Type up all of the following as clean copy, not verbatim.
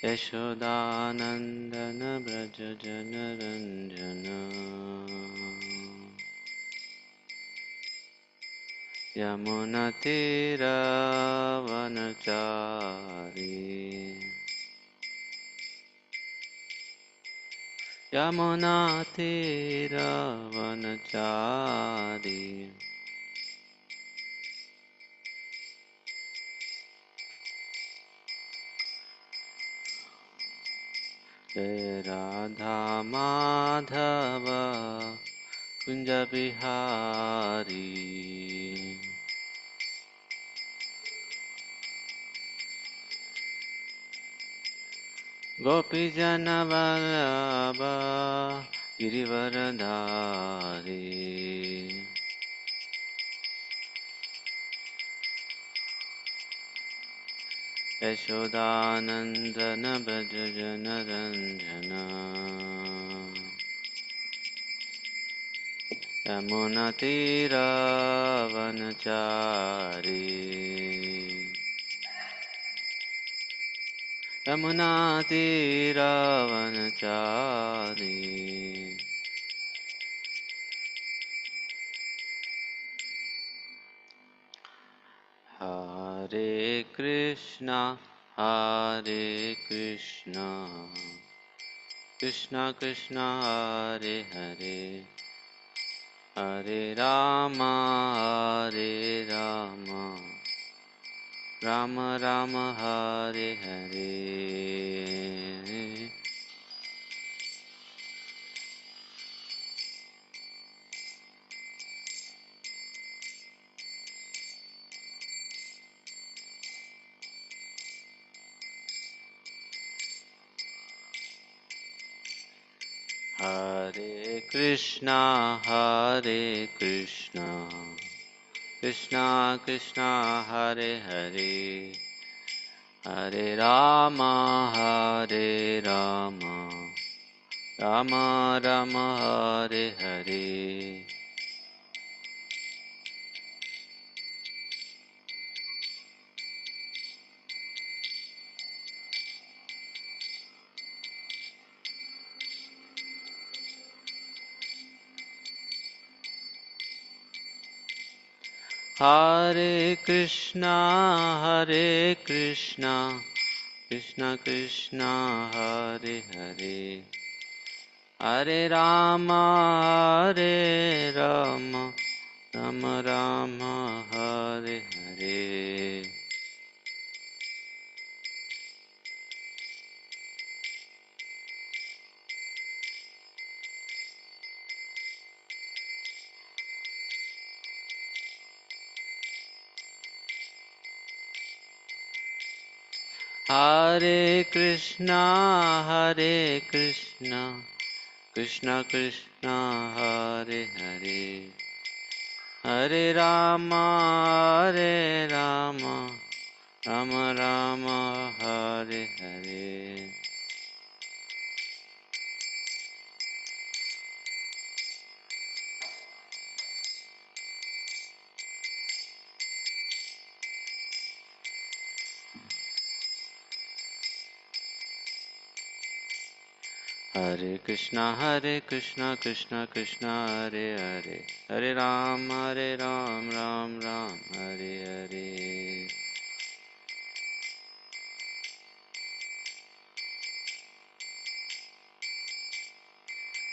यशोदानन्दन व्रज जनरञ्जन यमुनतीरावनचारी यमुनातीरावनचारी जय राधा माधव कुंज बिहारी गोपी जन वल्लभ गिरिवरधारी यशोदानन्दन व्रज जनरञ्जन यमुनतीरावनचारी यमुनातीरावनचारी हरे कृष्णा कृष्णा कृष्णा हरे हरे हरे राम राम राम हरे हरे हरे कृष्णा कृष्णा कृष्णा हरे हरे हरे राम राम राम हरे हरे हरे कृष्णा कृष्णा कृष्णा हरे हरे हरे राम राम राम हरे हरे हरे कृष्णा कृष्णा कृष्णा हरे हरे हरे राम राम राम हरे हरे हरे कृष्णा कृष्णा कृष्णा हरे हरे हरे राम राम राम हरे हरे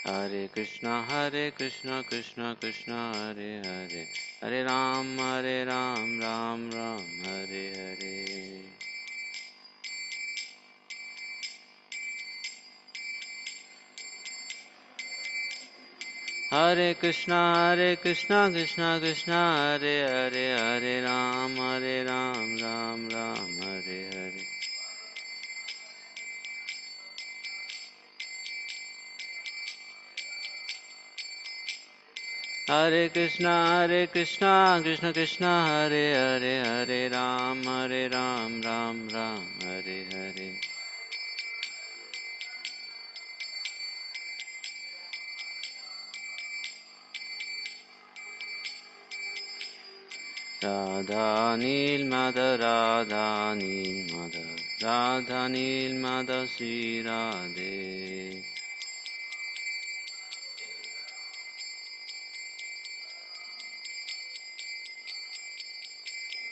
हरे कृष्णा कृष्णा कृष्णा हरे हरे हरे राम राम हरे हरे हरे कृष्णा कृष्णा कृष्णा हरे हरे हरे राम राम हरे हरे हरे कृष्णा कृष्णा कृष्णा हरे हरे हरे राम राम हरे हरे राधा नील माधव राधा नीलमाधव श्री राधे।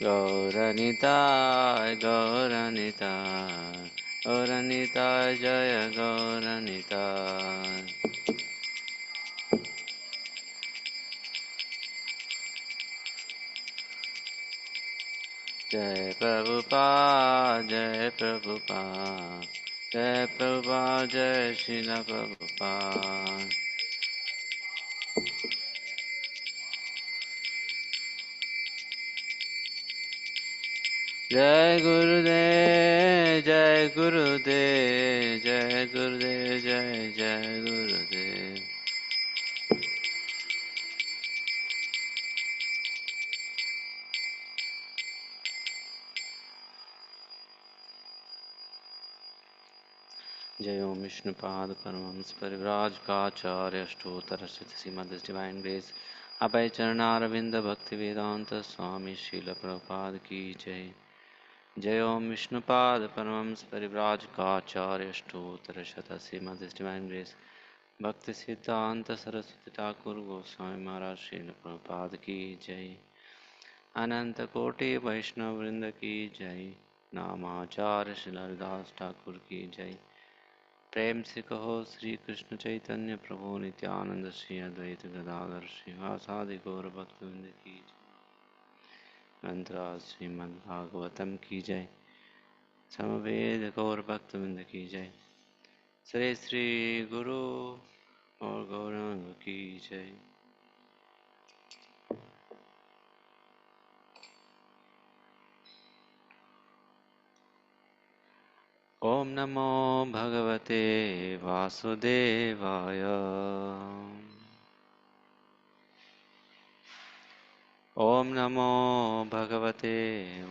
गौरनिताय गौरनिताय गौरनिताय जय गौरनिताय। जय प्रभुपाद जय प्रभुपाद जय प्रभुपाद जय श्रील प्रभुपाद। जय गुरुदेव जय गुरुदेव जय गुरुदेव जय जय गुरुदेव। जय ओम विष्णुपाद परमहंस परिव्राजकाचार्य अष्टोत्तर श्रीमद् डिवाइन ग्रेस अभय चरणारविंद भक्ति वेदांत स्वामी श्रील प्रभुपाद की जय। जय ओम विष्णुपाद परमहंस परिव्राजकाचार्य अष्टोत्तर श्रीमद् डिवाइन ग्रेस भक्ति सिद्धांत सरस्वती ठाकुर गोस्वामी महाराज श्रील प्रभुपाद की जय। अनंत कोटि वैष्णव वृंद की जय। नामाचार्य श्री हरिदास ठाकुर की जय। प्रेम से कहो श्री कृष्ण चैतन्य प्रभु नित्यानंद श्री अद्वैत गदाधर श्रीवासादि गौर भक्तवृंद की जय। ग्रंथराज श्रीमद् भागवतम की जय। समवेद गौर भक्तवृंद की जय। श्री श्री गुरु और गौरांग की जय। ओम नमो भगवते वासुदेवाय। ओम नमो भगवते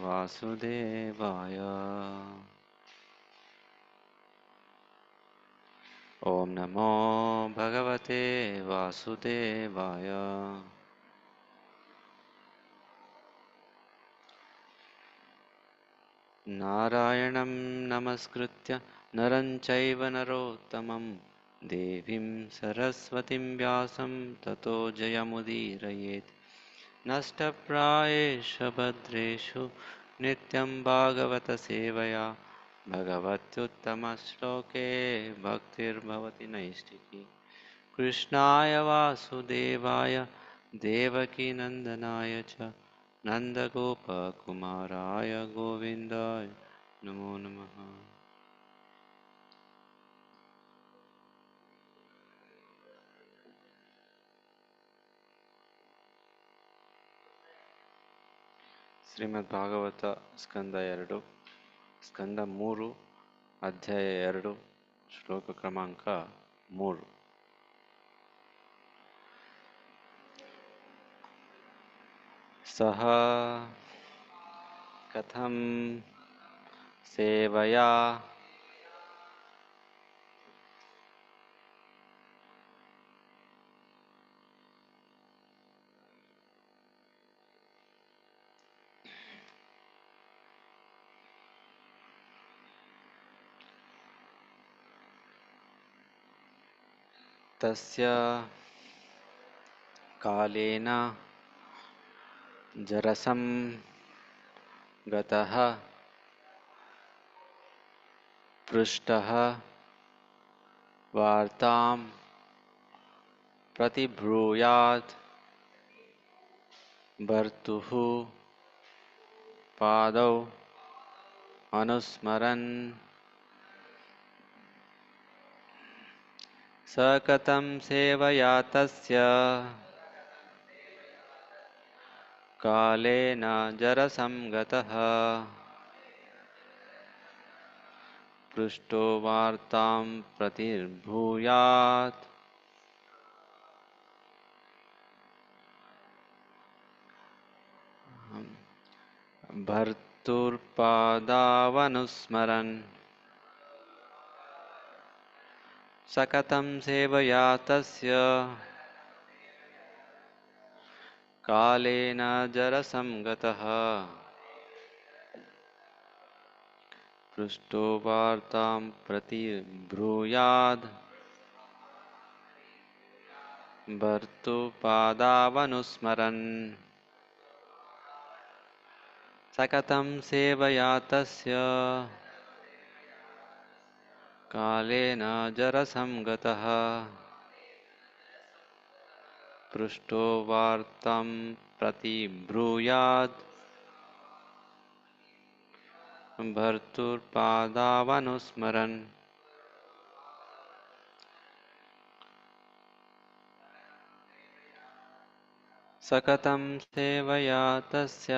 वासुदेवाय। ओम नमो भगवते वासुदेवाय। नारायणं नमस्कृत्य नरं चैव नरोत्तमं देवीं सरस्वतीं व्यासं ततो जयमुदीरयेत्। नष्टप्रायेषु भद्रेषु नित्यं भागवत सेवया भगवत्युत्तमश्लोके भक्तिर्भवति नैष्टिकी। कृष्णाय वासुदेवाय देवकीनन्दनाय च नन्दगोपकुमाराय गोविन्दाय नमो नमः। ಶ್ರೀಮದ್ ಭಾಗವತ ಸ್ಕಂದ 2 ಸ್ಕಂದ 3 ಅಧ್ಯಾಯ 2 ಶ್ಲೋಕ ಕ್ರಮಾಂಕ 3. ಸಹ ಕಥಂ ಸೇವಯಾ ತಸ್ಯ ಕಾಲೇನ ಜರಸಂ ಗತಃ ಪೃಷ್ಟಃ ವಾರ್ತಾಂ प्रतिब्रूयात् भर्तुः पादौ अनुस्मरन् स कथं सेवया तस्य कालेन जरसं गतः पृष्टो वार्तां प्रतिब्रूयात् भर्तुर्पादावनुस्मरन् स कथं सेवया तस्य कालेन जरसं गतः पृष्टो वार्तां प्रति ब्रूयाद् भर्तृपादावनुस्मरन् सकतं सेवया तस्य कालेन जरसंगतः पृष्टो वार्तां प्रति ब्रूयाद् भर्तृपादावनुस्मरन् सकतं सेवया तस्य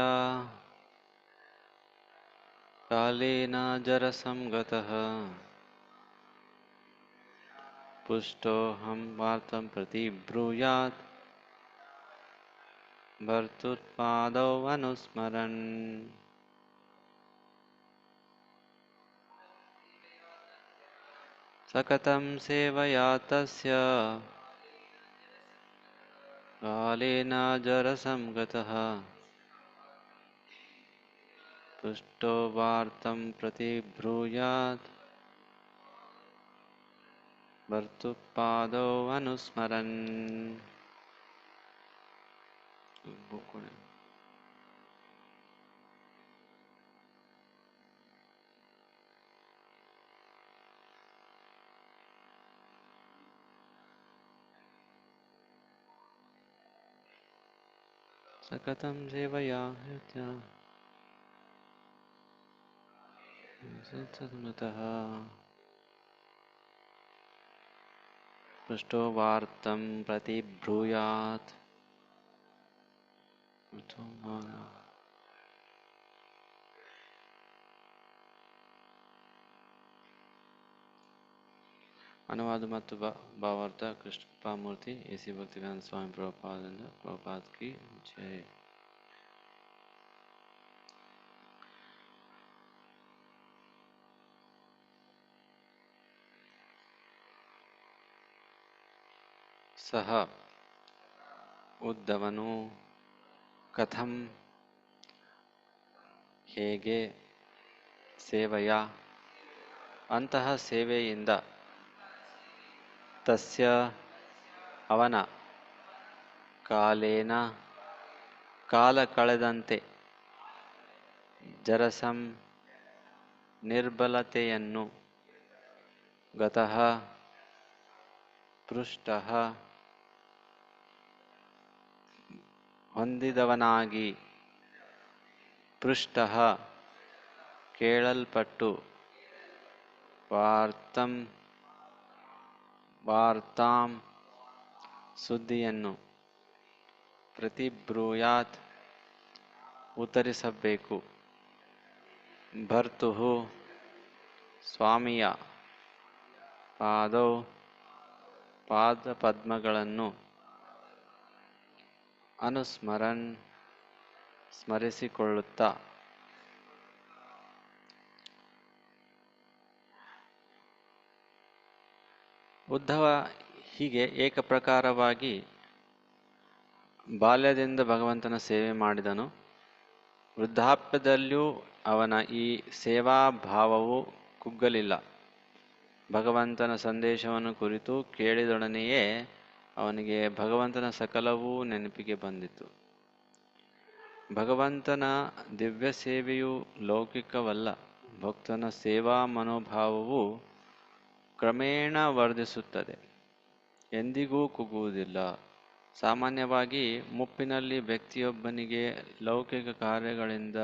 कालेन जरसंगतः पुष्टोऽहं वार्तां प्रति ब्रूयात् भर्तृपादौ अनुस्मरन् सकतं सेवया तस्य कालेन जरसंगतः पुष्टो वार्तां प्रति ब्रूयात् भर्तृपादौ अनुस्मरन् सकतं सेवया संगतः पृष्टो वार्तां प्रति ब्रूयात् अनुवाद ಮತ್ತು ಭಾವಾರ್ಥ ಕೃಷ್ಣಪಾಮೂರ್ತಿ ಎಸಿ ಭಕ್ತಿವೇದಾಂತ ಸ್ವಾಮಿ ಪ್ರಭುಪಾದರಿಂದ ಪ್ರಭುಪಾದ ಕಿ ಜೈ. ಸಹ ಉದ್ದವನು ಕಥಂ ಹೇಗೆ ಸೇವೆಯ ಅಂತಹ ಸೇವೆಯಿಂದ ತಸ್ಯ ಅವನ ಕಾಲೇನ ಕಾಲ ಕಳೆದಂತೆ ಜರಸಂ ನಿರ್ಬಲತೆಯನ್ನು ಗತಃ ಪೃಷ್ಟಃ ಹೊಂದಿದವನಾಗಿ ಪೃಷ್ಟಃ ಕೇಳಲ್ಪಟ್ಟು ವಾರ್ತಾಂ ಸುದ್ದಿಯನ್ನು ಪ್ರತಿಬ್ರೂಯಾತ್ ಉತ್ತರಿಸಬೇಕು. ಭರ್ತುಃ ಸ್ವಾಮಿಯ ಪಾದಪದ್ಮಗಳನ್ನು ಅನುಸ್ಮರನ್ ಸ್ಮರಿಸಿಕೊಳ್ಳುತ್ತಾ ಉದ್ಧವ ಹೀಗೆ ಏಕಪ್ರಕಾರವಾಗಿ ಬಾಲ್ಯದಿಂದ ಭಗವಂತನ ಸೇವೆ ಮಾಡಿದನು. ವೃದ್ಧಾಪ್ಯದಲ್ಲಿಯೂ ಅವನ ಈ ಸೇವಾ ಭಾವವು ಕುಗ್ಗಲಿಲ್ಲ. ಭಗವಂತನ ಸಂದೇಶವನ್ನು ಕುರಿತು ಕೇಳಿದೊಡನೆಯೇ ಅವನಿಗೆ ಭಗವಂತನ ಸಕಲವೂ ನೆನಪಿಗೆ ಬಂದಿತು. ಭಗವಂತನ ದಿವ್ಯ ಸೇವೆಯು ಲೌಕಿಕವಲ್ಲ. ಭಕ್ತನ ಸೇವಾ ಮನೋಭಾವವು ಕ್ರಮೇಣ ವರ್ಧಿಸುತ್ತದೆ, ಎಂದಿಗೂ ಕುಗ್ಗುವುದಿಲ್ಲ. ಸಾಮಾನ್ಯವಾಗಿ ಮುಪ್ಪಿನಲ್ಲಿ ವ್ಯಕ್ತಿಯೊಬ್ಬನಿಗೆ ಲೌಕಿಕ ಕಾರ್ಯಗಳಿಂದ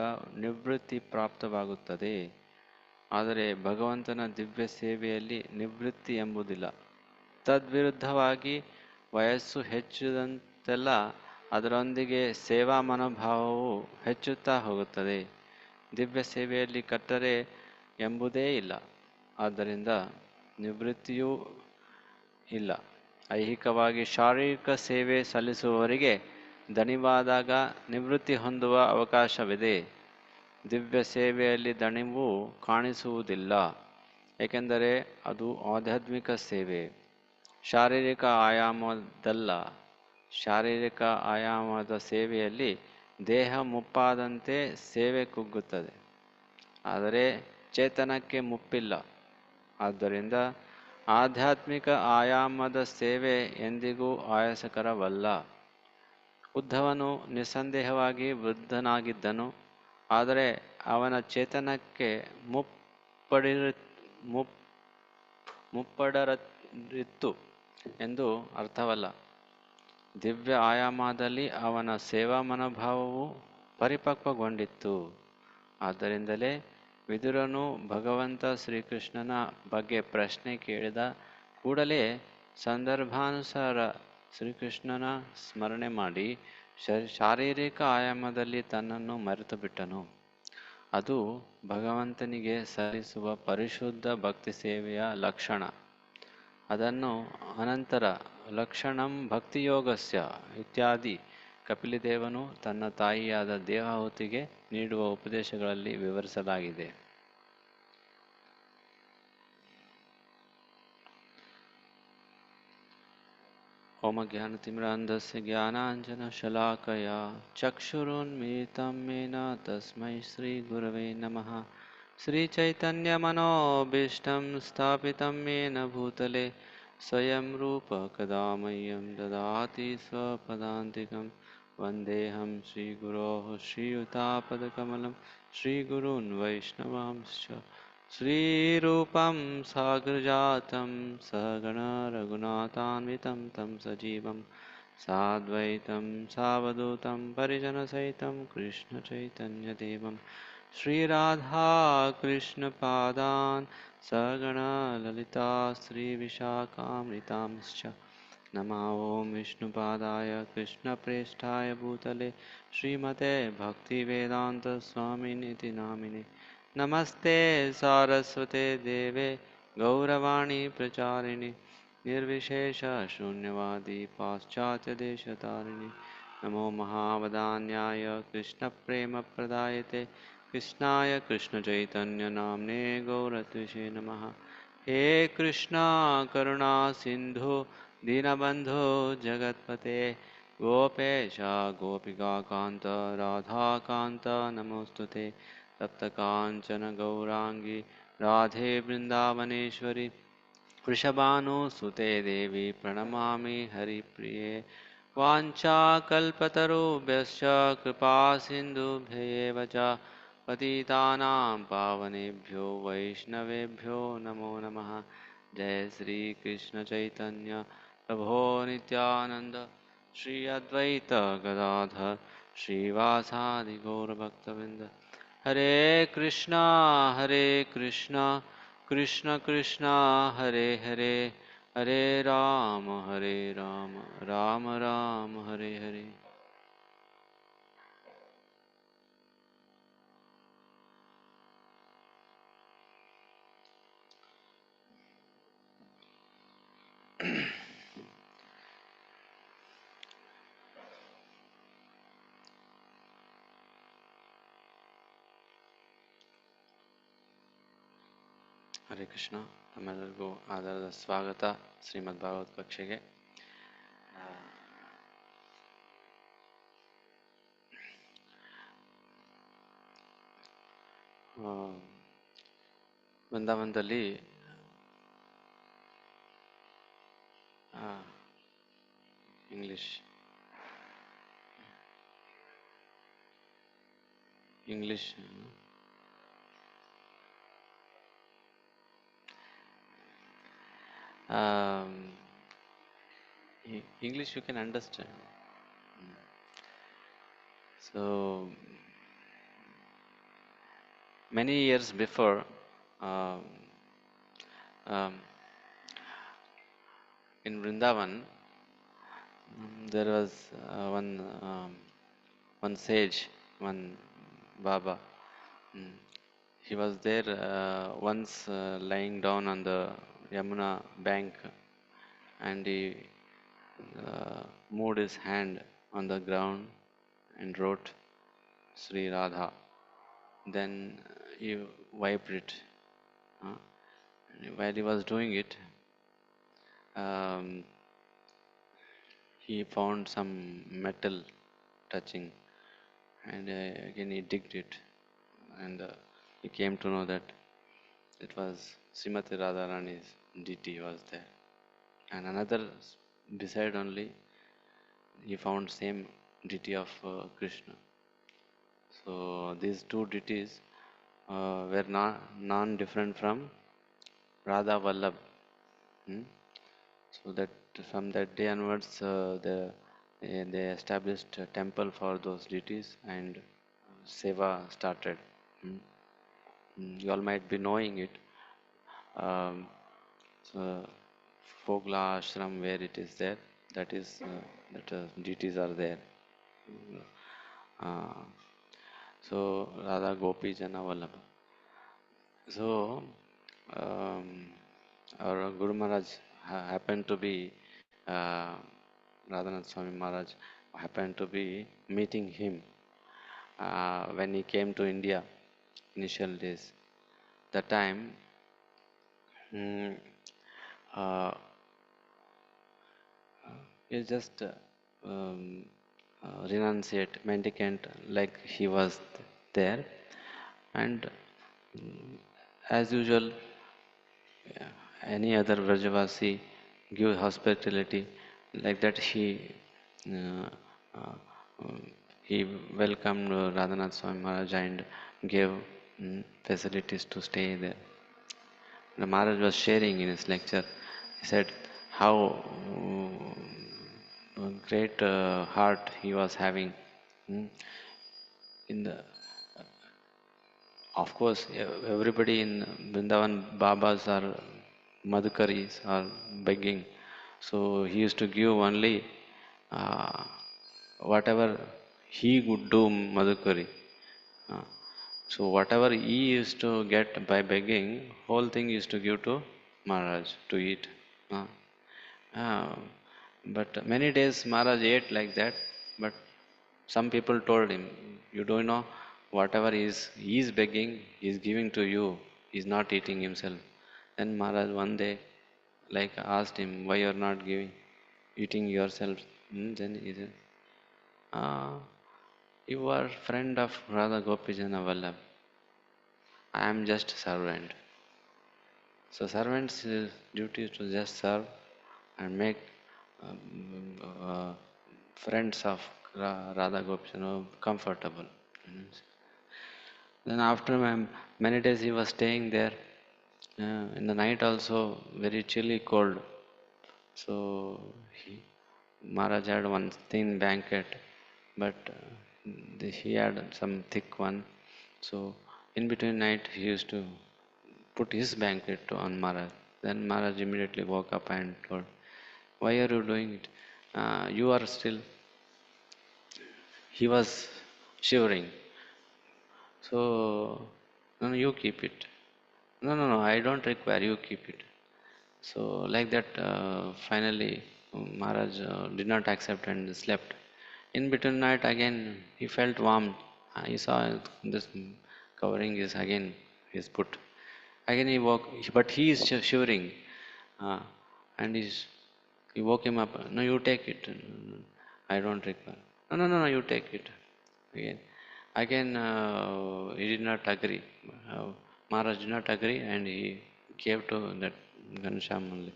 ನಿವೃತ್ತಿ ಪ್ರಾಪ್ತವಾಗುತ್ತದೆ. ಆದರೆ ಭಗವಂತನ ದಿವ್ಯ ಸೇವೆಯಲ್ಲಿ ನಿವೃತ್ತಿ ಎಂಬುದಿಲ್ಲ. ತದ್ವಿರುದ್ಧವಾಗಿ ವಯಸ್ಸು ಹೆಚ್ಚಿದಂತೆಲ್ಲ ಅದರೊಂದಿಗೆ ಸೇವಾ ಮನೋಭಾವವು ಹೆಚ್ಚುತ್ತಾ ಹೋಗುತ್ತದೆ. ದಿವ್ಯ ಸೇವೆಯಲ್ಲಿ ಕಟ್ಟರೆ ಎಂಬುದೇ ಇಲ್ಲ. ಆದ್ದರಿಂದ ನಿವೃತ್ತಿಯೂ ಇಲ್ಲ. ಐಹಿಕವಾಗಿ ಶಾರೀರಿಕ ಸೇವೆ ಸಲ್ಲಿಸುವವರಿಗೆ ದಣಿವಾದಾಗ ನಿವೃತ್ತಿ ಹೊಂದುವ ಅವಕಾಶವಿದೆ. ದಿವ್ಯ ಸೇವೆಯಲ್ಲಿ ದಣಿವು ಕಾಣಿಸುವುದಿಲ್ಲ, ಏಕೆಂದರೆ ಅದು ಆಧ್ಯಾತ್ಮಿಕ ಸೇವೆ, ಶಾರೀರಿಕ ಆಯಾಮದಲ್ಲ. ಶಾರೀರಿಕ ಆಯಾಮದ ಸೇವೆಯಲ್ಲಿ ದೇಹ ಮುಪ್ಪಾದಂತೆ ಸೇವೆ ಕುಗ್ಗುತ್ತದೆ. ಆದರೆ ಚೇತನಕ್ಕೆ ಮುಪ್ಪಿಲ್ಲ. ಆದ್ದರಿಂದ ಆಧ್ಯಾತ್ಮಿಕ ಆಯಾಮದ ಸೇವೆ ಎಂದಿಗೂ ಆಯಾಸಕರವಲ್ಲ. ಉದ್ಧವನು ನಿಸ್ಸಂದೇಹವಾಗಿ ವೃದ್ಧನಾಗಿದ್ದನು, ಆದರೆ ಅವನ ಚೇತನಕ್ಕೆ ಮುಪ್ಪಡಿರಿ ಮುಪ್ ಮುಪ್ಪಡರಿತ್ತು ಎಂದು ಅರ್ಥವಲ್ಲ. ದಿವ್ಯ ಆಯಾಮದಲ್ಲಿ ಅವನ ಸೇವಾ ಮನೋಭಾವವು ಪರಿಪಕ್ವಗೊಂಡಿತ್ತು. ಆದ್ದರಿಂದಲೇ ವಿದುರನು ಭಗವಂತ ಶ್ರೀಕೃಷ್ಣನ ಬಗ್ಗೆ ಪ್ರಶ್ನೆ ಕೇಳಿದ ಕೂಡಲೇ ಸಂದರ್ಭಾನುಸಾರ ಶ್ರೀಕೃಷ್ಣನ ಸ್ಮರಣೆ ಮಾಡಿ ಶಾರೀರಿಕ ಆಯಾಮದಲ್ಲಿ ತನ್ನನ್ನು ಮರೆತು ಬಿಟ್ಟನು. ಅದು ಭಗವಂತನಿಗೆ ಸಲ್ಲಿಸುವ ಪರಿಶುದ್ಧ ಭಕ್ತಿ ಸೇವೆಯ ಲಕ್ಷಣ. ಅದನ್ನು ಅನಂತರ ಲಕ್ಷಣಂ ಭಕ್ತಿಯೋಗಸ್ಯ ಇತ್ಯಾದಿ ಕಪಿಲದೇವನು ತನ್ನ ತಾಯಿಯಾದ ದೇವಾಹುತಿಗೆ ನೀಡುವ ಉಪದೇಶಗಳಲ್ಲಿ ವಿವರಿಸಲಾಗಿದೆ. ಓಂ ಜ್ಞಾನತಿಮಿರಾಂಧಸ್ಯ ಜ್ಞಾನಾಂಜನಶಲಾಕಯ ಚಕ್ಷುರುನ್ಮಿಲಿತಂ ಯೇನ ತಸ್ಮೈ ಶ್ರೀಗುರವೇ ನಮಃ. ಶ್ರೀಚೈತನ್ಯಮನೋಭೀಷ್ಟಂ ಸ್ಥಾಪಿತಂ ಯೇನ ಭೂತಲೆ ಸ್ವಯಂ ರೂಪ ಕದಾ ಮಹ್ಯಂ ದದಾತಿ ಸ್ವಪದಾಂತಿಕಂ. ವಂದೇಹಂ ಶ್ರೀಗುರೋಃ ಶ್ರೀಯುತಾಪದಕಮಲಂ ಶ್ರೀಗುरून् ವೈಷ್ಣವಾಂಶ್ಚ. ಶ್ರೀರೂಪಂ ಸಾಗ್ರಜಾತಂ ಸಹಗಣ ರಘುನಾಥಾನ್ವಿತಂ ತಂ ಸಜೀವಂ ಸಾದ್ವೈತಂ ಸಾವಧೂತಂ ಪರಿಜನಸಹಿತಂ ಕೃಷ್ಣಚೈತನ್ಯದೇವಂ ಶ್ರೀರಾಧಾಕೃಷ್ಣಪಾದಾನ್ ಸಹಗಣ ಲಲಿತಾ ಶ್ರೀವಿಶಾಖಾನ್ವಿತಾಂಶ್ಚ. ನಮೋ ಓಂ ವಿಷ್ಣುಪಾದಾಯ ಕೃಷ್ಣಪ್ರೇಷ್ಠಾಯ ಭೂತಲೆ ಶ್ರೀಮತೆ ಭಕ್ತಿವೇದಾಂತ ಸ್ವಾಮಿನಿತಿ ನಾಮಿನೆ. ನಮಸ್ತೆ ಸಾರಸ್ವತೆ ದೇವೆ ಗೌರವಾಣಿ ಪ್ರಚಾರಿಣಿ ನಿರ್ವಿಶೇಷ ಶೂನ್ಯವಾದಿ ಪಾಶ್ಚಾತ್ಯದೇಶತಾರಿಣಿ. ನಮೋ ಮಹಾವದಾನ್ಯಾಯ ಕೃಷ್ಣಪ್ರೇಮಪ್ರದಾಯತೆ ಕೃಷ್ಣಾಯ ಕೃಷ್ಣಚೈತನ್ಯನಾಮ್ನೇ ಗೌರತ್ವಿಷೇ ನಮಃ. ಹೇ ಕೃಷ್ಣ ಕರುಣಾ ಸಿಂಧು ದೀನಬಂಧೋ ಜಗತ್ಪತೆ ಗೋಪೇಶ ಗೋಪಿಕಾಕಾಂತ ರಾಧಾಕಾಂತ ನಮೋಸ್ತುತೆ. ತಪ್ತಕಾಂಚನ ಗೌರಾಂಗಿ ರಾಧೆ ಬೃಂದಾವನೇಶ್ವರಿ ವೃಷಭಾನುಸುತೆ ದೇವಿ ಪ್ರಣಮಾಮಿ ಹರಿಪ್ರಿಯೆ. ವಾಂಛಾಕಲ್ಪತರುಭ್ಯಶ್ಚ ಕೃಪಾ ಸಿಂಧುಭ್ಯೇವ ಚ ಪತಿತಾನಾಂ ಪಾವನೇಭ್ಯೋ ವೈಷ್ಣವೇಭ್ಯೋ ನಮೋ ನಮಃ. ಜಯ ಶ್ರೀ ಕೃಷ್ಣ ಚೈತನ್ಯ ಪ್ರಭೋ ನಿತ್ಯಾನಂದ ಶ್ರೀ ಅದ್ವೈತ ಗದಾಧರ್ ಶ್ರೀವಾಸಾದಿ ಗೌರಭಕ್ತವೃಂದ. ಹರೇ ಕೃಷ್ಣ ಕೃಷ್ಣ ಕೃಷ್ಣ ಹರೇ ಹರೇ ಹರೇ ರಾಮ ರಾಮ ರಾಮ ಹರೇ ಹರೇ. ಹರೇ ಕೃಷ್ಣ. ನಮ್ಮೆಲ್ಲರಿಗೂ ಆಧಾರದ ಸ್ವಾಗತ ಶ್ರೀಮದ್ ಭಾಗವತ್ ಕಕ್ಷೆಗೆ. ವೃಂದಾವನದಲ್ಲಿ English English you can understand. So many years before, um, um, in Vrindavan, there was one sage, one Baba. He was there once lying down on the Yamuna bank, and he moved his hand on the ground and wrote Sri Radha. Then he wiped it. While he was doing it, he found some metal touching, and again he digged it, and he came to know that It was Srimati Radharani's deity was there. And another beside only he found same deity of Krishna. So these two deities were non-different from Radha Vallabh. Hmm? So that from that day onwards, they established a temple for those deities and seva started. Hmm? You all might be knowing it. Um, so Fogla ashram where it is there, that is that deities are there. Uh, so Radha Gopi Jana Vallabha. So um, our Guru Maharaj happened to be Radhanath Swami Maharaj happened to be meeting him when he came to India initial days. That time mm, uh, he just renunciate, mendicant like he was there, and as usual, any other Vrajavasi give hospitality like that. Uh, uh, um, he welcomed Radhanath Swami Maharaj and gave facilities to stay there. The Maharaj was sharing in his lecture. He said how great heart he was having. mm, In the, of course, everybody in Vrindavan Babas are Madhukaris are begging. So he used to give only uh, whatever he would do Madhukari. Uh, so whatever he used to get by begging, whole thing used to give to Maharaj to eat. Uh, uh, but many days Maharaj ate like that. But some people told him, "You don't know whatever he is begging, he is giving to you. He is not eating himself." Then Maharaj one day like asked him, "Why you are not giving, eating yourself?" Then he said, "You are friend of Radha Gopijana Vallabh. I am just servant." So servant's duty is to just serve and make friends of Radha Gopijana comfortable. Mm. Then after many days he was staying there. In the night also very chilly cold. So Maharaj had one thin blanket, but he had some thick one. So in between night he used to put his blanket on Maharaj. Then Maharaj immediately woke up and told, "Why are you doing it? You are still." He was shivering. So, no, no, you keep it. No, no, no, I don't require, you keep it. So, like that, finally, Maharaj did not accept and slept. In between night, again, he felt warm. He saw this covering is again is put. Again, he woke, but he is shivering. Uh, and he woke him up. "No, you take it. I don't require." "No, no, no, no, you take it." Again, he did not agree. Maharaj did not agree, and he gave to that Ghanshyam only.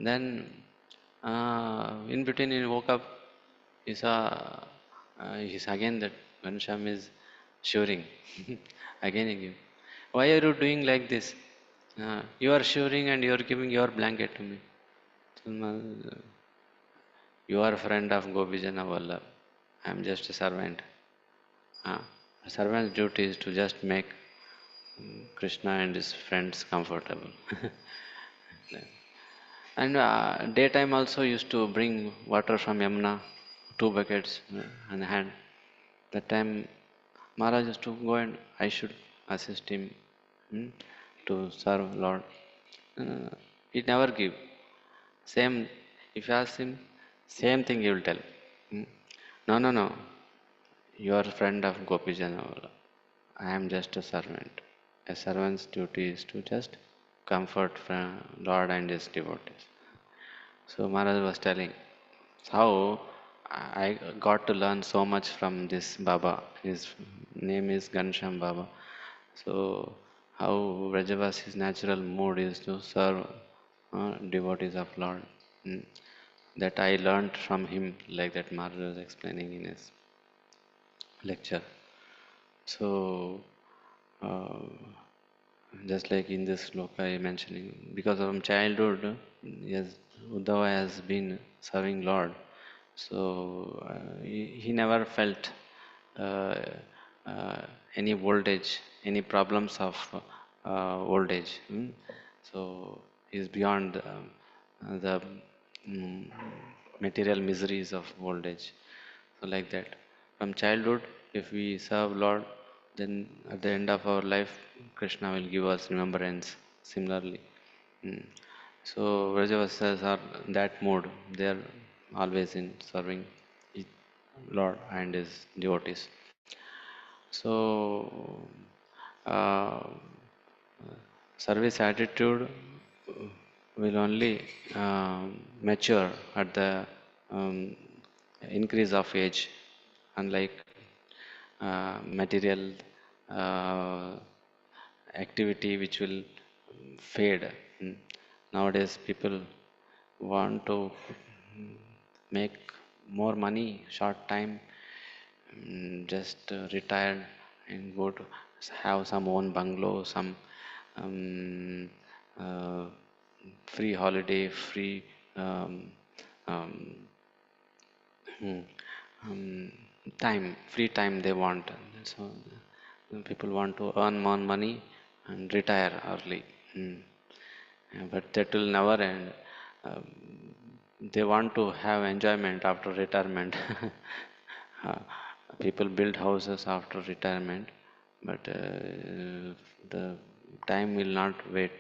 Then, in between, he woke up. He saw he's again that Ghanshyam is shivering. Again, he gave. "Why are you doing like this? You are shivering and you are giving your blanket to me." So, "You are a friend of Gopijana Vallabh. I am just a servant. Uh, a servant's duty is to just make Krishna and his friends comfortable." And daytime also used to bring water from Yamuna, two buckets in hand. That time Maharaj used to go and I should assist him hmm, to serve Lord. Uh, he never give. Same, if you ask him, same thing he will tell. Hmm. "No, no, no. You are a friend of Gopijana. I am just a servant. A servant's duty is to just comfort Lord and his devotees." So Maharaj was telling how I got to learn so much from this Baba. His name is Gansham Baba. So how Vrajavasi's natural mood is to serve devotees of Lord. Mm. That I learned from him, like that Maharaj was explaining in his lecture. So, uh, just like in this sloka I mentioning, because from childhood, yes, Uddhava has been serving Lord. So he never felt uh, uh, any voltage, any problems of voltage. So he's beyond the mm, material miseries of voltage. So like that, from childhood, if we serve Lord, then at the end of our life, Krishna will give us remembrance. Similarly, mm. So Vrajavasas are in that mode. They are always in serving his Lord and his devotees. So uh, service attitude will only mature at the um, increase of age, unlike material uh, activity which will fade. Mm. Nowadays, people want to make more money, short time, just retire and go to have some own bungalow, some um, uh, free holiday, free um, um, hmm, um, free time they want. So people want to earn more money and retire early. Mm. But that will never end. Um, they want to have enjoyment after retirement. Uh, People build houses after retirement, but the time will not wait.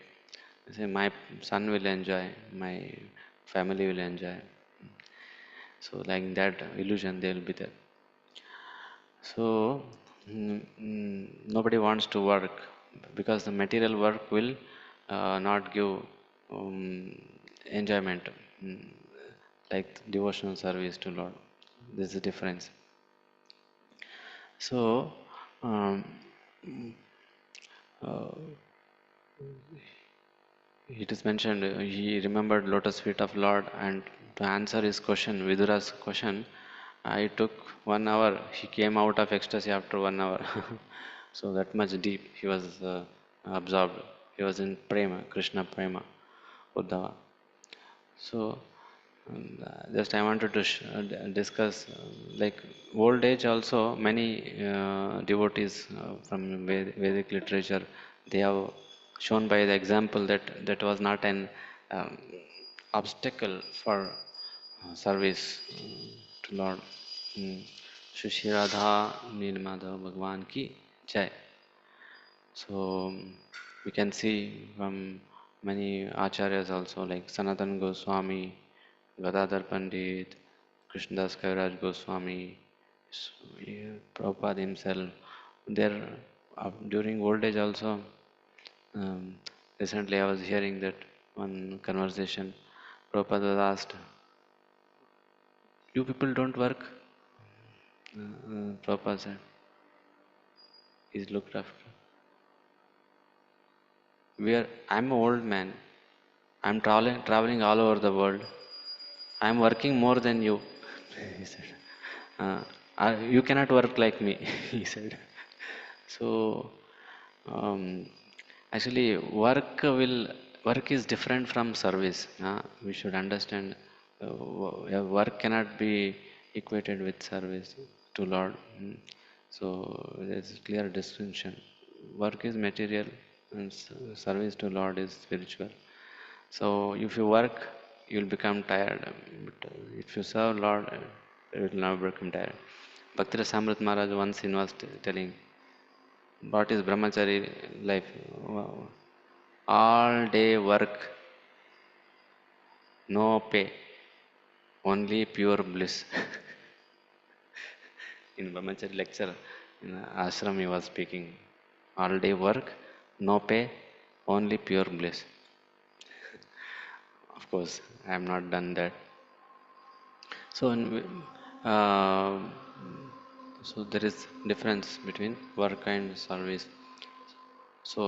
Say, my son will enjoy, my family will enjoy. So, like that illusion, they will be there. So, nobody wants to work because the material work will not give um, enjoyment, mm, like devotional service to Lord. This is the difference. So, um, uh, it is mentioned he remembered lotus feet of Lord, and to answer his question, Vidura's question, I took 1 hour. He came out of ecstasy after 1 hour. So that much deep he was absorbed. He was in prema, Krishna prema, Uddhava. So just I wanted to discuss like old age also many devotees from Vedic literature they have shown by the example that that was not an um, obstacle for service to Lord. Mm. Shri Radha Nilmadhav Bhagwan ki jai. So we can see from many acharyas also like Sanatan Goswami, Gadadhar Pandit, Krishnadas Kaviraj Goswami, so, yeah, Prabhupada himself. There during old age also. Um, Recently I was hearing that one conversation. Prabhupada was asked, "You people don't work?" Prabhupada said, "He's looked after. I'm an old man. I'm traveling all over the world. I'm working more than you." He said, "You cannot work like me." He said. So, um, actually, work is different from service. We should understand work cannot be equated with service to Lord. So there's a clear distinction. Work is material, and service to Lord is spiritual. So if you work, you'll become tired. But if you serve Lord, you will never become tired. Bhakti Samrat Maharaj once he was telling, what is brahmachari life? Wow. All day work, no pay, only pure bliss. In brahmachari lecture, in ashram he was speaking. All day work, no pay, only pure bliss. Of course, I have not done that. So, uh, so there is difference between work and service. So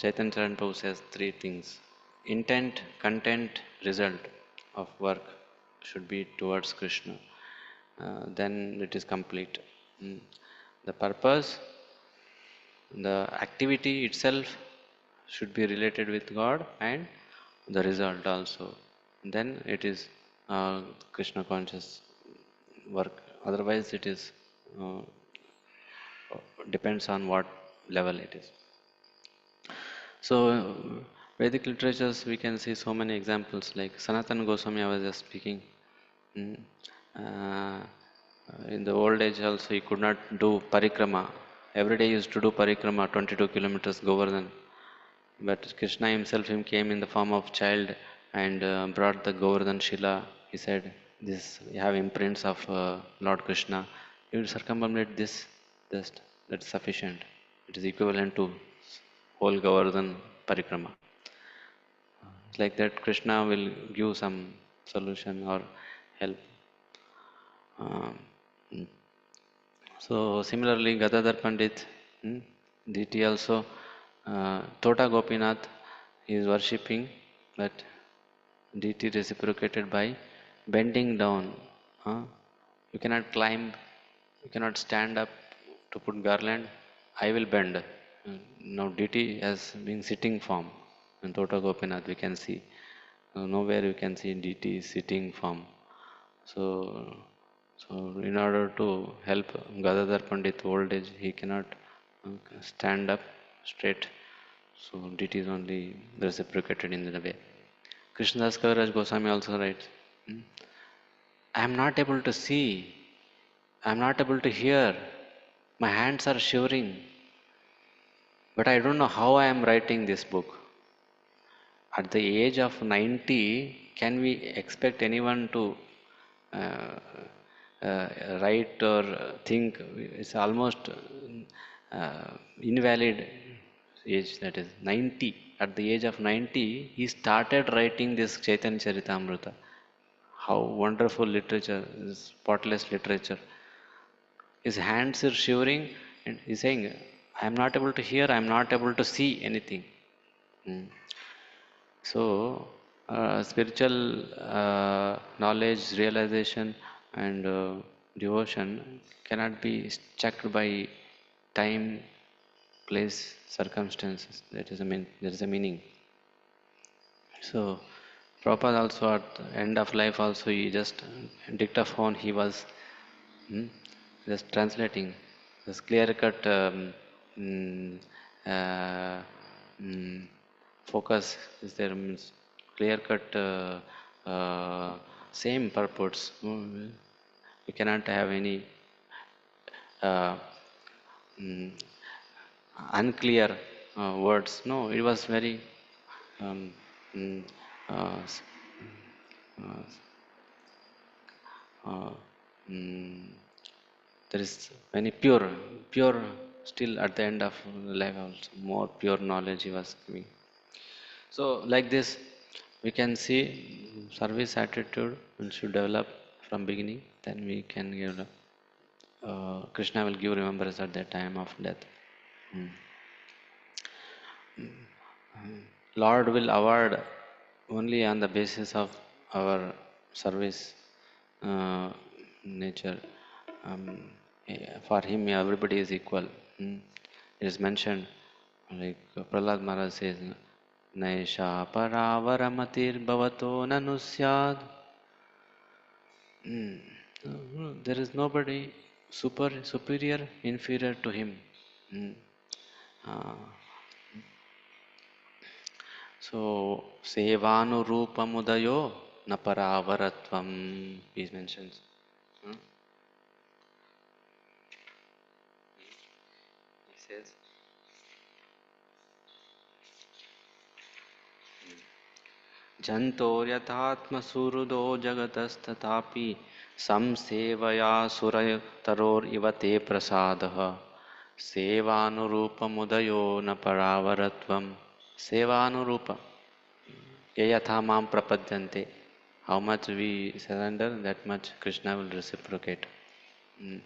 Chaitanya Charan Prabhu says three things: intent, content, result of work should be towards Krishna. Then it is complete. Mm. The purpose, the activity itself should be related with God, and the result also. Then it is Krishna conscious work. Otherwise, it is uh, depends on what level it is. So, Vedic literatures, we can see so many examples like Sanatana Goswami, I was just speaking. Mm. Uh, in the old age also, he could not do parikrama. Every day he used to do parikrama, 22 kilometers Govardhan. But Krishna himself him came in the form of child and brought the Govardhan Shila. He said, "This you have imprints of Lord Krishna. You will circumambulate this, just that's sufficient. It is equivalent to whole Govardhan parikrama." It's like that Krishna will give some solution or help. Um, so similarly, Gadadhar Pandit, DT also, Tota Gopinath, he is worshipping, but DT reciprocated by bending down. Huh? You cannot climb, you cannot stand up to put garland. I will bend. Now DT has been sitting form. In Tota Gopinath we can see. Nowhere you can see DT sitting form. So, so in order to help Gadadhar Pandit old age, he cannot stand up straight. So DT is only reciprocated in the way. Krishnadas Kaviraj Goswami also writes, "Hmm, I am not able to see, I am not able to hear, my hands are shivering, but I don't know how I am writing this book." At the age of 90, can we expect anyone to uh, write or think? It's almost invalid age, that is 90. At the age of 90, he started writing this Chaitanya Charitamrita. How wonderful literature, spotless literature. His hands are shivering and he's saying, I am not able to hear, I am not able to see anything. Hmm. So, spiritual knowledge, realization, and devotion cannot be checked by time, place, circumstances. That is a there is a meaning. So, Prabhupada also at the end of life also he just dictaphone he was hmm, just translating this clear cut mm, uh, mm, focus is there means clear cut same purpose. We cannot have any uh, mm, unclear words. No, it was very um, mm, uh, s- uh, uh, mm, there is many pure still at the end of life also more pure knowledge he was giving. So like this we can see service attitude and should develop from beginning, then we can give Krishna will give remembrance at the time of death. Mm. Lord will award only on the basis of our service uh, nature. For him, everybody is equal. It is mentioned, like Prahlad Maharaj says, Naisha paravara bhavato nanu syad. Mm. There is nobody superior, inferior to him. Mm. Uh, So, Sevanurupamudayo Naparavaratvam, he mentions. Hmm? He says, Jantoryatatmasurudo jagatastatapi samsevaya surataror ivate prasadaha Sevanurupamudayo Naparavaratvam. Sevanurupa. Yayatha mam prapadyante. How much we surrender, that much Krishna will reciprocate. Mm.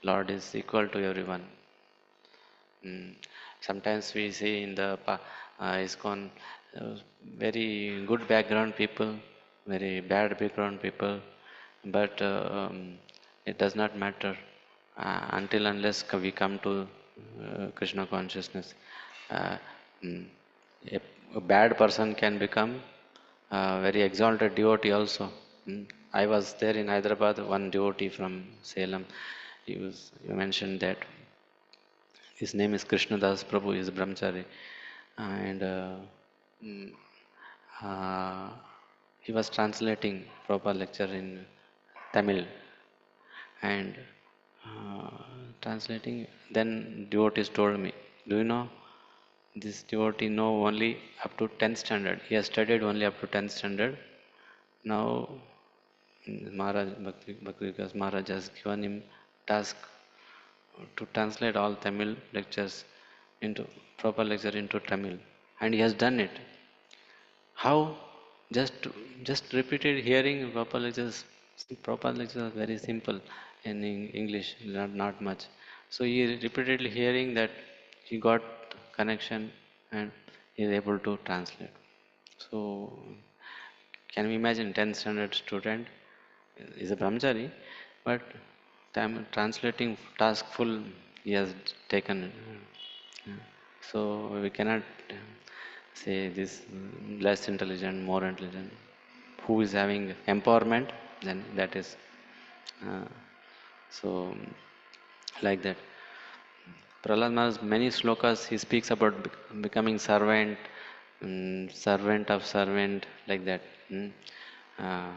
Lord is equal to everyone. Mm. Sometimes we see in the ISKCON very good background people, very bad background people, but it does not matter until unless we come to Krishna consciousness. Uh, mm, a, a bad person can become a very exalted devotee also. Mm. I was there in Hyderabad, one devotee from Salem. You mentioned that his name is Krishnadas Prabhu, he is a brahmachari, and mm, uh, he was translating proper lecture in Tamil and uh, translating. Then devotees told me, "Do you know this devotee know only up to 10th standard? He has studied only up to 10th standard. Now Maharaj Bhakti Vikas Maharaj has given him task to translate all Tamil lectures into proper lecture into Tamil, and he has done it. How? Just repeated hearing proper lectures. Proper lectures are very simple in English, not much. So he repeatedly hearing that he got connection and he is able to translate. So can we imagine 10th standard student is a brahmachari, but time translating task full he has taken. So we cannot say this less intelligent, more intelligent. Who is having empowerment, then that is uh, so like that. Prahlad Maharaj many slokas he speaks about becoming servant, servant of servant, like that. Uh,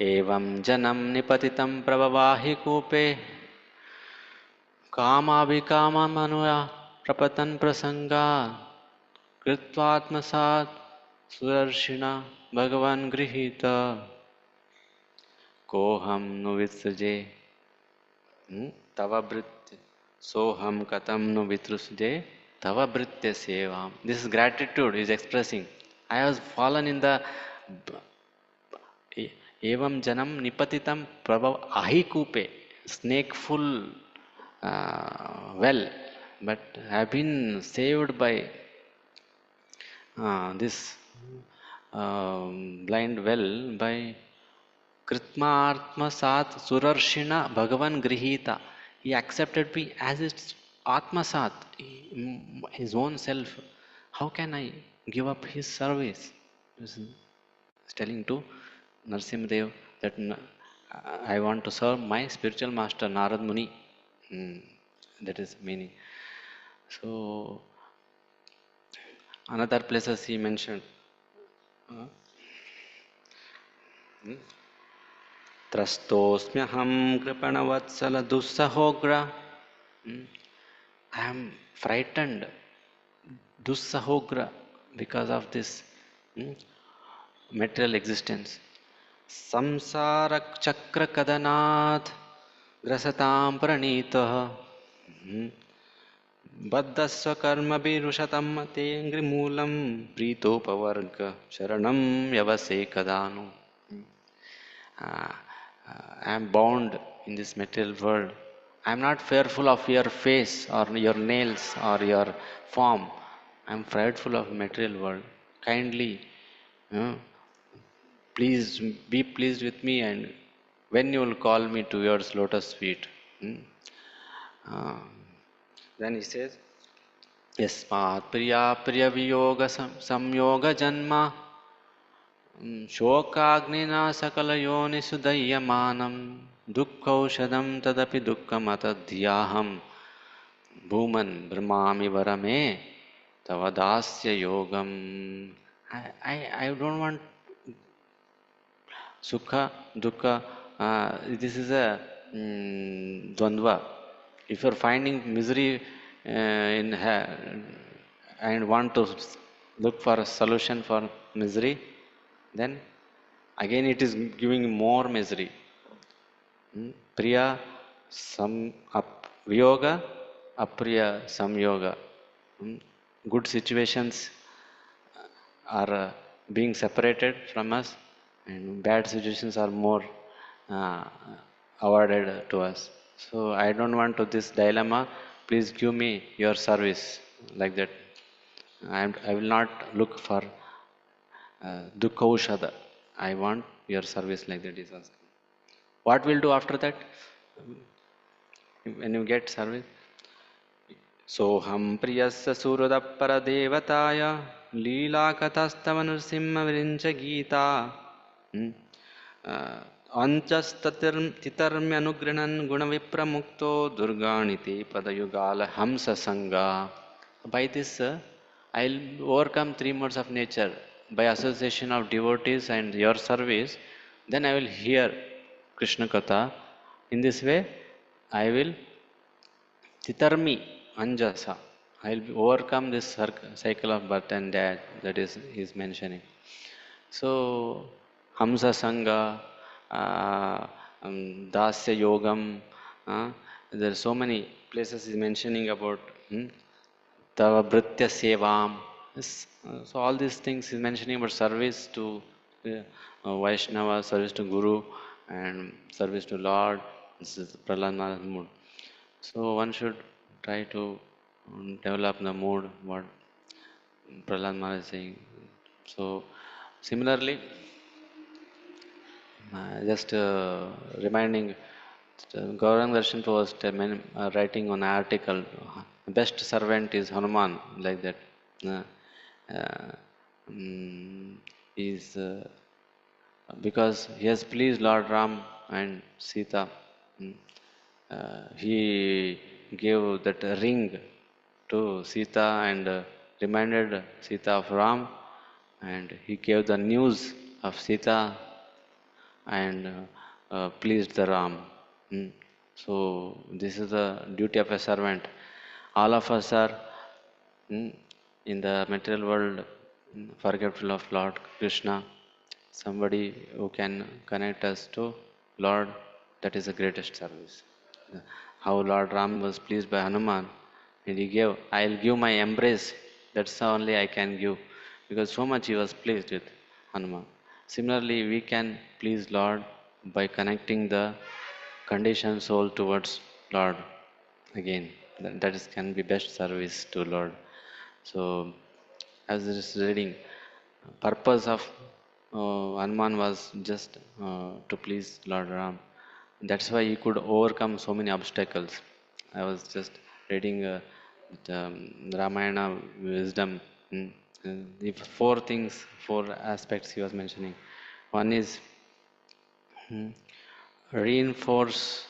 एवं जनं निपतितं प्रववाहि कूपे कामाभिकाममनुया प्रपतन् प्रसंगा कृत्वात्मसात् सुदर्शिना भगवान् गृहीत कोहम नु विसृजे तव भृत्य सोहम कथम नु विसृजे तव भृत्य सेवाम. This is gratitude is expressing. I was fallen in the evam janam nipatitam prabhav ahi kupe, snakeful well, but I have been saved by this blind well by Kritmartma Sat Surarshina Bhagavan Grihita. He accepted me as its Atmasat, his own self. How can I give up his service? He's telling to Narsimhadev that I want to serve my spiritual master Narad Muni. Hmm, that is meaning. So another places he mentioned. uh, त्रस्तोऽस्म्यहं कृपणवत्सलदुस्सहोग्र. I am frightened, dussahogra, because of this material existence. Samsara chakra kadanat grasatam pranitah baddhasva karma birushatam matengri moolam pritopavarga sharanam yavase kadanu. uh, I am bound in this material world. I am not fearful of your face or your nails or your form. I am frightful of material world. Kindly, uh, please be pleased with me, and when you will call me to your lotus feet. Hmm? Uh, then he says, Yasmat Priya Priya Viyoga Samyoga Janma शोकाग्निना सकलयोनिषु दह्यमानं दुःखौषधं तदपि दुःखमतध्याहं भूमन् ब्रह्मामि वरमे तव दास्य योगम. I don't want sukha, dukkha. This is a dvandva. If you are finding misery and want to look for a solution for misery, then again it is giving more misery. Priya sam viyoga, apriya samyoga. Good situations are being separated from us, and bad situations are more uh, awarded to us. So I don't want to this dilemma. please give me your service like that. I will not look for Dukkaushada. I want your service like that is asking. What will do after that? When you get service? Soham priyasya surada paradevataya leela katastava nrsimha virincha gita. Anchastatirmyanugranan gunavipramukto durganite padayugala hamsa sangha. By this, I'll overcome three modes of nature by association of devotees and your service. Then I will hear Krishna Katha. In this way, I will titarmi anjasa. I'll overcome this cycle of birth and death that is he's mentioning. So, Hamsa Sangha, Dasya Yogam, there are so many places he's mentioning about Tava Bhritya Sevam. Yes, so all these things he's mentioning about service to Vaishnava, service to Guru, and service to Lord. This is Prahlad Maharaj mood. So one should try to develop the mood what Prahlad Maharaj is saying. So similarly, just reminding, Gauranga Darshan was writing on an article, best servant is Hanuman, like that. Uh, uh, mm, is because he has pleased Lord Ram and Sita. mm, he gave that ring to Sita and reminded Sita of Ram, and he gave the news of Sita and pleased the Ram. Mm. So this is the duty of a servant. All of us are in the material world forgetful of Lord Krishna. Somebody who can connect us to Lord, that is the greatest service. How Lord Ram was pleased by Hanuman, and he gave, I'll give my embrace. That's the only I can give, because so much he was pleased with Hanuman. Similarly, we can please Lord by connecting the conditioned soul towards Lord again. That is, can be best service to Lord. So, as this reading, purpose of Hanuman was just to please Lord Ram. That's why he could overcome so many obstacles. I was just reading the Ramayana wisdom. The four things, four aspects he was mentioning. One is mm, reinforce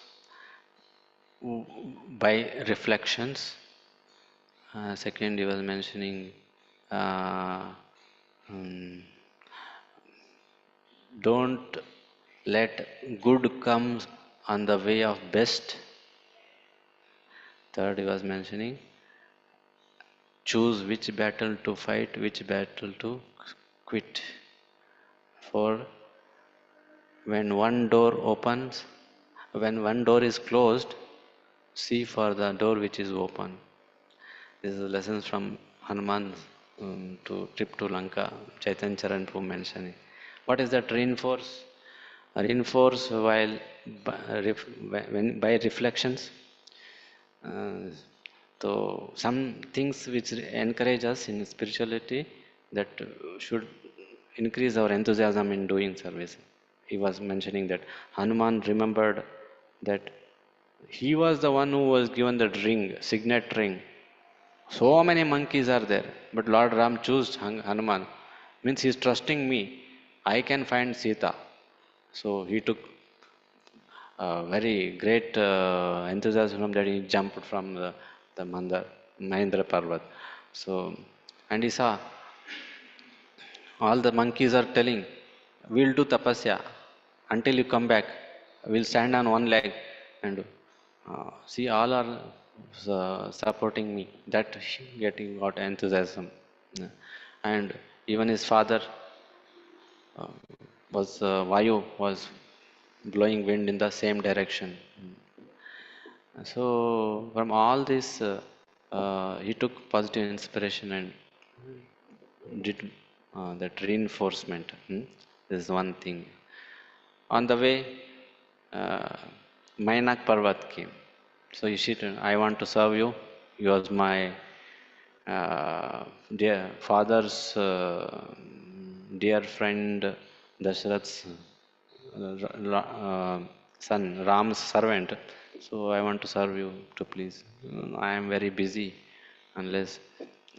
by reflections. Second, he was mentioning uh, um, don't let good come on the way of best. Third, he was mentioning choose which battle to fight, which battle to quit. For when one door opens, when one door is closed, see for the door which is open. This is lessons from Hanuman's to trip to Lanka, Chaitanya Charan Prabhu mentioning. What is that reinforce? Reinforce while by reflections. Uh, so some things which encourage us in spirituality that should increase our enthusiasm in doing service. He was mentioning that Hanuman remembered that he was the one who was given that ring, signet ring. So many monkeys are there, but Lord Ram chose Hanuman. Means he is trusting me. I can find Sita. So he took very great enthusiasm that he jumped from the Mahendra Parvat. So, and he saw all the monkeys are telling, we'll do tapasya until you come back. We'll stand on one leg and see all are supporting me. That getting got enthusiasm. Yeah. And even his father uh, was Vayu was blowing wind in the same direction. So from all this, he took positive inspiration and did that reinforcement. This is one thing. On the way, uh, Mainak Parvat came. So he said, I want to serve you. he was my dear father's dear friend Dasharath's son, Ram's servant. So I want to serve you to please. I am very busy unless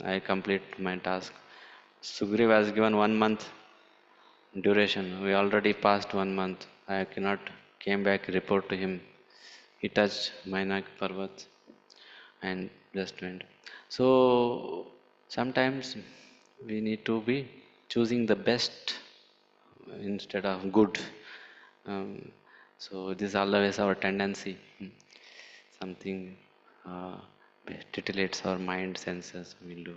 I complete my task. Sugriv has given 1 month duration. We already passed 1 month. I cannot came back report to him. He touched Mainak Parvat and just went. So sometimes we need to be choosing the best instead of good. Um, so this is always our tendency. Something uh, titillates our mind senses. We'll do.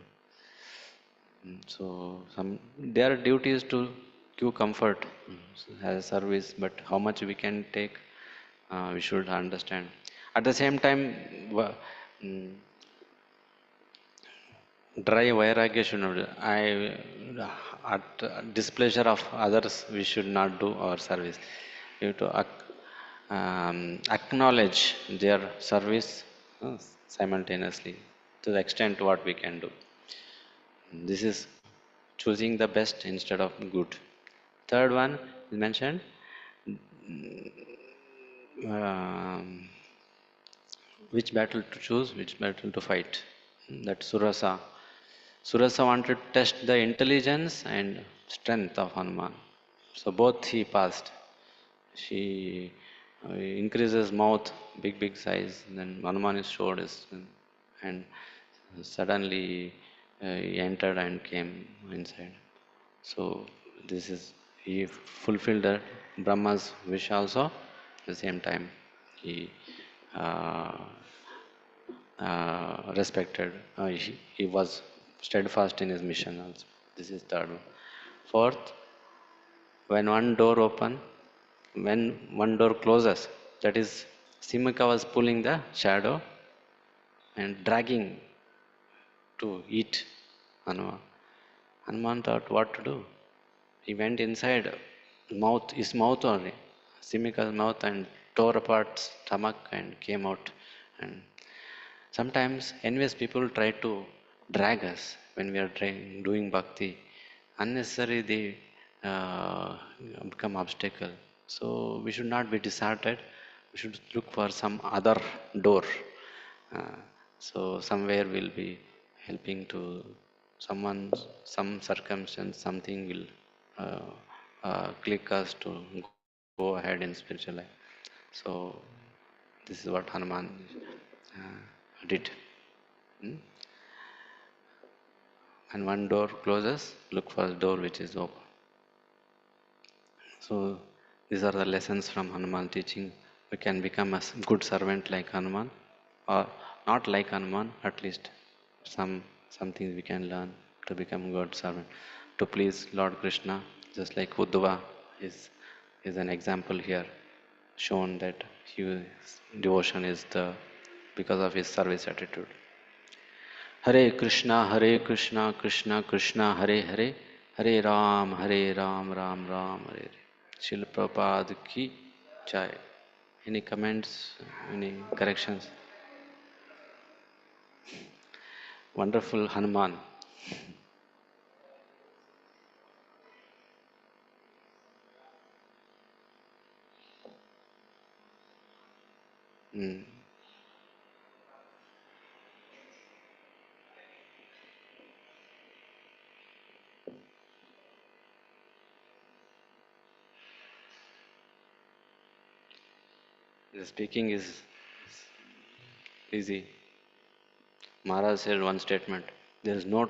So some their duty is to give comfort as a service, but how much we can take, we should understand. At the same time, mm, dry vairagya should not. At displeasure of others, we should not do our service. We have to acknowledge their service simultaneously to the extent what we can do. This is choosing the best instead of good. Third one is mentioned, um, which battle to choose, which battle to fight. That Surasa. Surasa wanted to test the intelligence and strength of Hanuman. So both he passed. She increases mouth, big size. Then Hanuman is showed his, and suddenly he entered and came inside. So this is he fulfilled the Brahma's wish also. At the same time, he uh, respected. He was steadfast in his mission also. This is third one. Fourth, when one door open, when one door closes, that is Simika was pulling the shadow and dragging to eat Hanuman. Hanuman thought what to do. He went inside, his mouth only, Simika's mouth, and tore apart stomach and came out. And sometimes envious people try to drag us when we are doing bhakti. Unnecessarily they become obstacle. So we should not be disheartened. We should look for some other door. Uh, so somewhere we'll be helping to someone, some circumstance, something will click us to go ahead in spiritual life. So this is what Hanuman did. Hmm? And one door closes, look for the door which is open. So these are the lessons from Hanuman teaching. We can become a good servant like Hanuman, or not like Hanuman, at least some things we can learn to become good servant, to please Lord Krishna, just like Uddhava is an example here, shown that his devotion is the because of his service attitude. Hare Krishna, Krishna Krishna, Hare Hare, Hare Ram, Ram Ram, Hare Hare. Srila Prabhupada ki jai. Any comments, any corrections? Wonderful Hanuman. Mm. The speaking is easy. Maharaj said one statement: there is no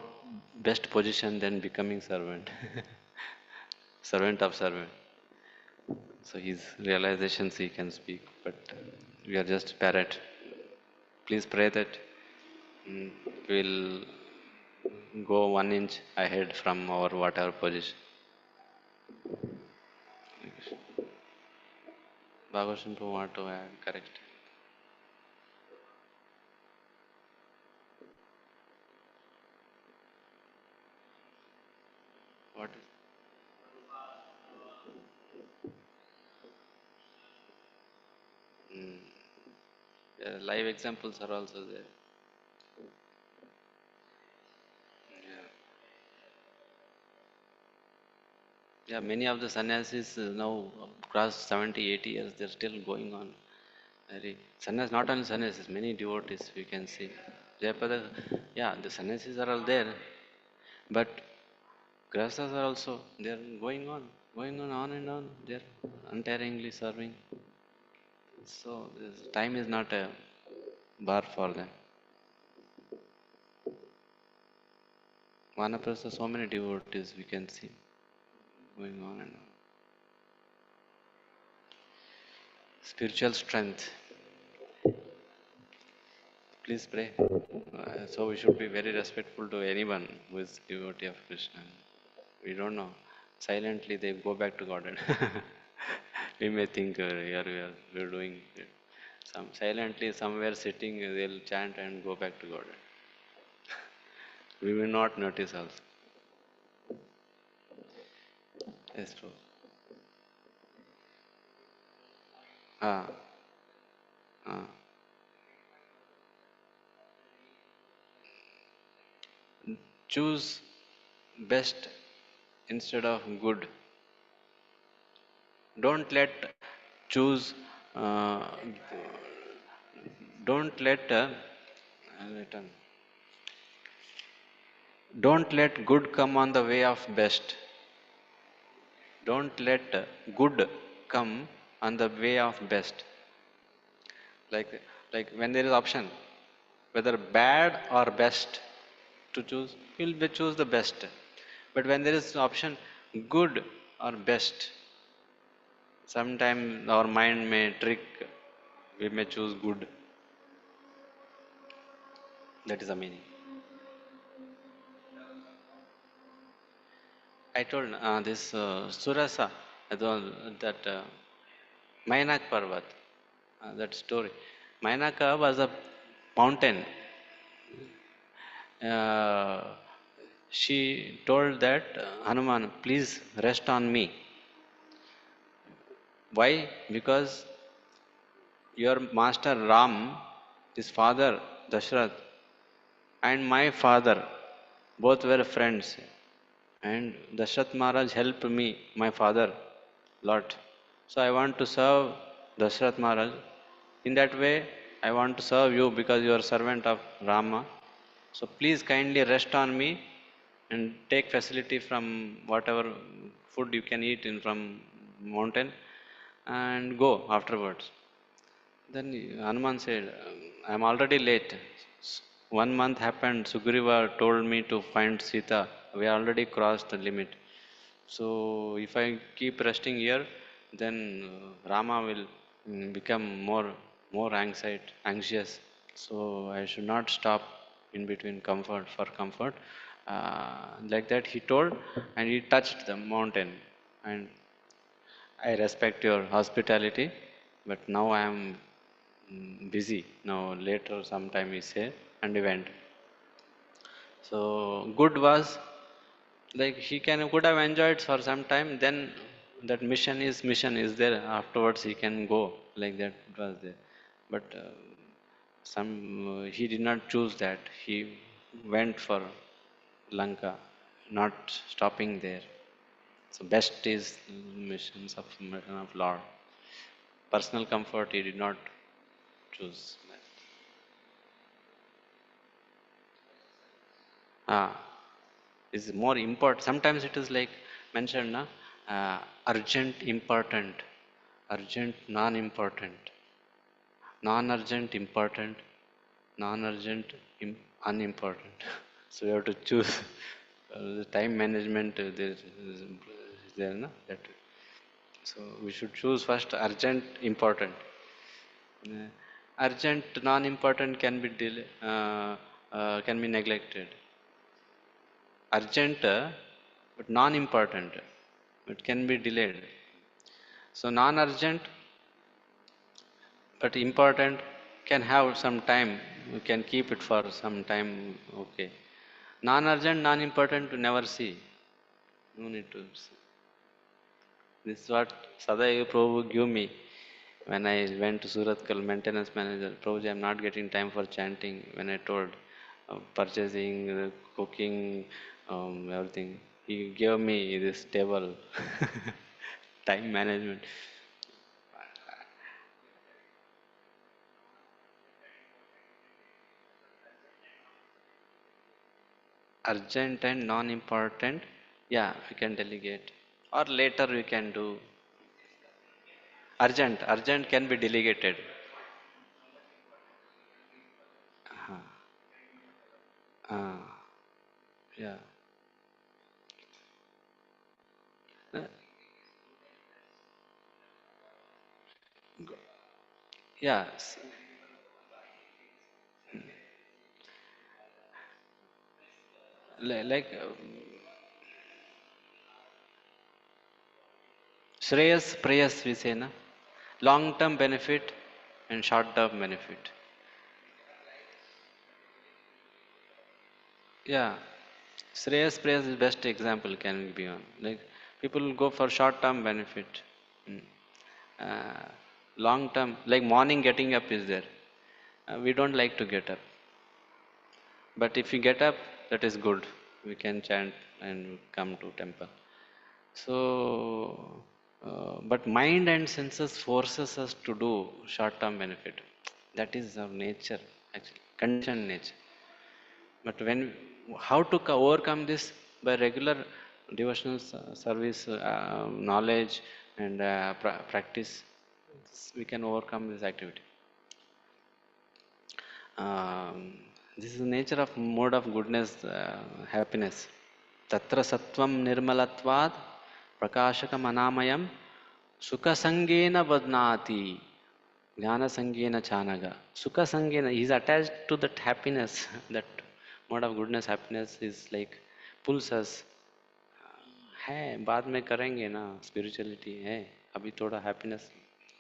best position than becoming servant, servant of servant. So his realizations he can speak, but we are just parrot. Please pray that mm, we'll go 1 inch ahead from our whatever position. Bhagavatam want to correct. What is live examples are also there. Yeah, many of the sannyasis now cross 70, 80 years, they're still going on. Very sannyas, not only sannyasis, many devotees we can see. Jayapada, yeah, the sannyasis are all there, but grahasthas are also, they're going on and on. They're untiringly serving. So this time is not a bar for them. Vanaprastha, so many devotees we can see going on and on. Spiritual strength. Please pray. So we should be very respectful to anyone who is devotee of Krishna. We don't know. Silently they go back to Godhead. We may think here we are doing some silently somewhere sitting they'll chant and go back to Godhead. We will not notice also. Yes, true. Ah, ah. Choose best instead of good. Don't let choose. Uh, don't let. Return. Don't let good come on the way of best. Don't let good come on the way of best. Like when there is option, whether bad or best to choose, you'll choose the best. But when there is option good or best, sometimes our mind may trick. We may choose good. That is the meaning. I told this Surasa, that Mainak Parvat, that story. Mainaka was a mountain. Uh, she told that Hanuman, please rest on me. Why? Because your master Ram, his father Dashrath, and my father, both were friends. And Dashrath Maharaj helped me, my father, lot. So I want to serve Dashrath Maharaj. In that way, I want to serve you because you are servant of Rama. So please kindly rest on me and take facility from whatever food you can eat in from mountain and go afterwards. Then Hanuman said, I am already late. 1 month happened. Sugriva told me to find Sita. We already crossed the limit. So if I keep resting here, then Rama will become more anxious. So I should not stop in between comfort for comfort. Like that he told, and he touched the mountain. And I respect your hospitality, but now I am busy. Now later sometime he say, and he went. So good was like he could have enjoyed for some time. Then that mission is there. Afterwards he can go like that. It was there, but some he did not choose that. He went for Lanka, not stopping there. So best is mission of Lord. Personal comfort he did not choose. Ah, is more important. Sometimes it is like mentioned, na, urgent, important, urgent, non-important, non-urgent, important, non-urgent, unimportant. So you have to choose. The time management is there, na? That. So we should choose first urgent, important. Uh, Urgent, non-important can be can be neglected. Urgent, but non-important, it can be delayed. So non-urgent but important can have some time. You can keep it for some time. Okay. Non-urgent, non-important to never see. No need to see. This is what Sadaiva Prabhu gave me when I went to Suratkal maintenance manager. Prabhuji, I'm not getting time for chanting. When I told purchasing, cooking, everything. He gave me this table, time management. Urgent and non-important, yeah, we can delegate. Or later we can do. Urgent can be delegated. Uh, uh, yeah. Uh, yeah. Like Shreyas, Prayas, we say, na? Long term benefit and short term benefit. Yeah. Shreyas, Prayas is best example can be on. Like people go for short term benefit. Mm. Uh, Long term, like morning getting up is there. We don't like to get up. But if we get up, that is good. We can chant and come to temple. So, but mind and senses forces us to do short-term benefit. That is our nature, actually, conditioned nature. But when, how to overcome this? By regular devotional service, knowledge, and practice, we can overcome this activity. Um, this is the nature of mode of goodness, happiness. Tatra sattvam nirmalatvad prakashakam anamayam sukha sangena vadnati jnana sangena chanaga. Sukha sangena, he is attached to that happiness, that mode of goodness, happiness is like pulls us. है बाद में करेंगे ना spirituality है अभी थोड़ा happiness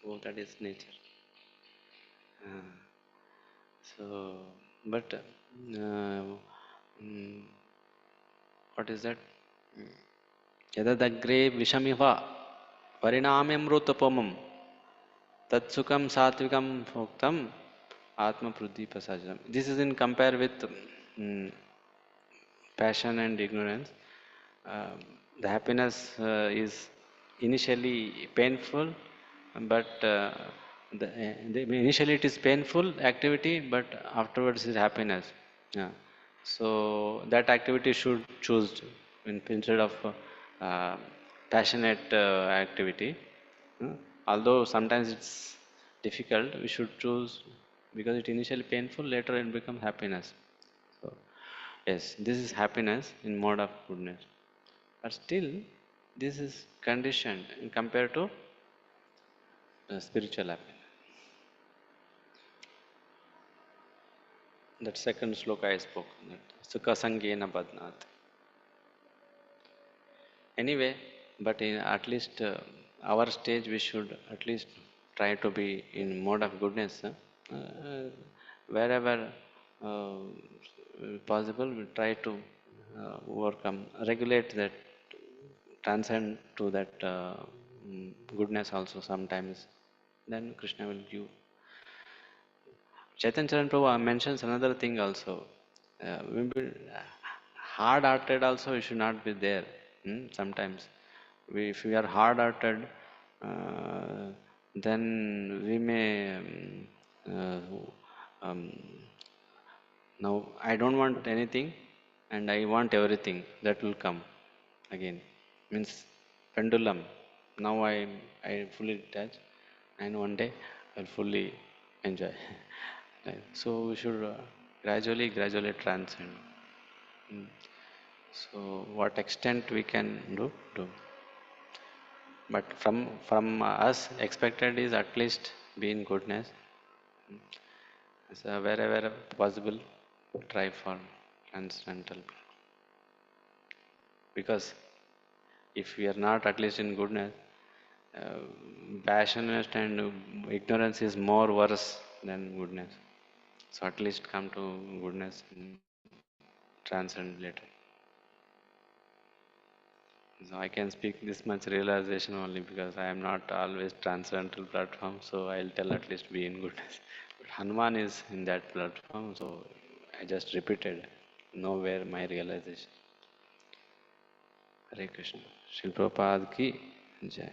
वो that is nature so but mm, what is that यदग्रे विषमिव परिणाम्यमृतोपमं तत्सुखम सात्विकम भोक्तम आत्मपृथ्वी प्रसादम this is in compare with passion and ignorance. Uh, the happiness is initially painful, but initially it is painful activity, but afterwards is happiness. Yeah. So that activity should choose instead of uh, passionate activity. Hmm. Although sometimes it's difficult, we should choose because it initially painful, later it becomes happiness. So yes, this is happiness in mode of goodness. But still, this is conditioned compared to spiritual happiness. That second sloka I spoke, that Sukha Sangena Badnat. Anyway, but in at least our stage, we should at least try to be in mode of goodness. Wherever uh, possible, we try to overcome, regulate that, transcend to that goodness also sometimes. Then Krishna will give. Chaitanya Charan Prabhu mentions another thing also. We hard-hearted also we should not be there. Sometimes, if we are hard-hearted, uh, then we may um, now I don't want anything, and I want everything. That will come again. Means pendulum. Now I fully detach, and one day I'll fully enjoy. Right. So we should gradually transcend. Mm. So what extent we can do. But from us expected is at least be in goodness. So wherever possible, try for transcendental. Because if we are not at least in goodness, uh, passionate and ignorance is more worse than goodness. So at least come to goodness and transcend later. So I can speak this much realization only because I am not always transcendental platform. So I'll tell at least be in goodness. But Hanuman is in that platform, so I just repeated nowhere my realization. Hare Krishna. Srila Prabhupada ki jai.